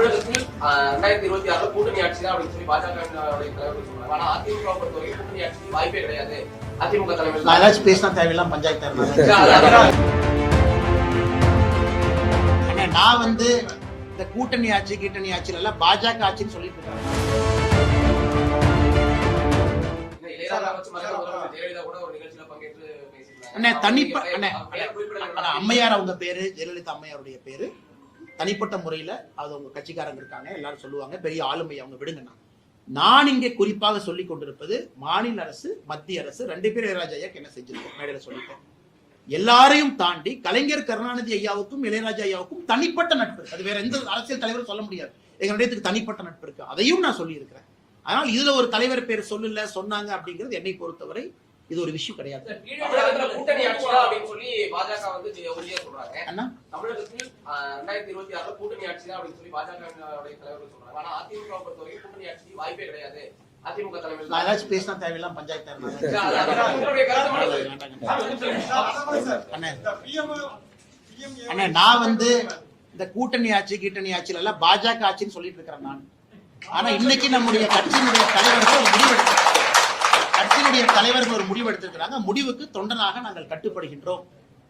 தமிழகத்தில் 2026 கூட்டணி ஆட்சி தான் அப்படின்னு சொல்லி பாஜக தலைவர் சொல்றாங்க. ஆனா அதிமுக பொறுத்தவரைக்கும் கூட்டணி ஆட்சி வாய்ப்பே கிடையாது. அதிமுக தலைவர் நான் ஏதாச்சும் பேசினா தேவையில்லாம் பஞ்சாயத்து நான் இந்த கூட்டணி ஆட்சி கீட்டணி ஆட்சியில எல்லாம் பாஜக ஆட்சின்னு சொல்லிட்டு இருக்காங்க. அம்மையார் அவங்க பேரு ஜெயலலிதா அம்மையாருடைய பேரு. தனிப்பட்ட முறையில அது அவங்க கட்சிக்காரங்க இருக்காங்க, எல்லாரும் சொல்லுவாங்க பெரிய ஆளுமை அவங்க, விடுங்கண்ணா. நான் இங்கே குறிப்பாக சொல்லிக் கொண்டிருப்பது மாநில அரசு மத்திய அரசு ரெண்டு பேரும் இளையராஜா ஐயாக்கு என்ன செஞ்சிருக்கோம் மேடையில சொல்லிட்டேன். எல்லாரையும் தாண்டி கலைஞர் கருணாநிதி ஐயாவுக்கும் இளையராஜா ஐயாவுக்கும் தனிப்பட்ட நட்பு, அது வேற எந்த அரசியல் தலைவரும் சொல்ல முடியாது. எங்களுடைய தனிப்பட்ட நட்பு இருக்கு, அதையும் நான் சொல்லி இருக்கிறேன். ஆனால் இதுல ஒரு தலைவர் பேர் சொல்லல சொன்னாங்க அப்படிங்கிறது என்னை பொறுத்தவரை இது ஒரு விஷயம் கிடையாது. கூட்டணி ஆட்சி அப்படின்னு சொல்லி பாஜக உறுதியா சொல்றாங்க. தமிழகத்தில் 2026 கூட்டணி ஆட்சி தான் அப்படின்னு சொல்லி பாஜக தலைவர்கள் சொல்றாங்க. ஆனா அதிமுக பொறுத்தவரைக்கும் கூட்டணி ஆட்சி வாய்ப்பே கிடையாது. அதிமுக தலைவர் நான் ஏதாச்சும் பேசினா தேவையில்லாம் பஞ்சாயத்து நான் இந்த கூட்டணி ஆட்சி கீட்டணி ஆட்சியில எல்லாம் பாஜக ஆட்சின்னு சொல்லிட்டு இருக்கிறேன் நான். ஆனா இன்னைக்கு நம்முடைய கட்சியினுடைய தலைவர்கள் ஒரு முடிவு எடுத்திருக்கிறாங்க. முடிவுக்கு தொண்டனாக நாங்கள் கட்டுப்படுகின்றோம்.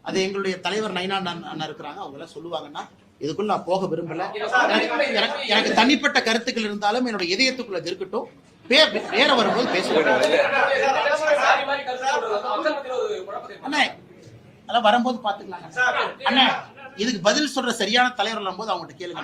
அது எங்களுடைய தலைவர் நைனா அண்ணா இருக்கிறாங்க, அவங்க எல்லாம் சொல்லுவாங்கன்னா இதுக்குள்ள நான் போக விரும்பல. எனக்கு தனிப்பட்ட கருத்துக்கள் இருந்தாலும் என்னுடைய இதயத்துக்குள்ள இருக்கட்டும், வேற வரும்போது பேசுவோம். அண்ணா அதெல்லாம் வரும்போது பாத்துக்கலாங்க. அண்ணா இதுக்கு பதில் சொல்ற சரியான தலைவர் வரும்போது அவங்ககிட்ட கேளுங்க.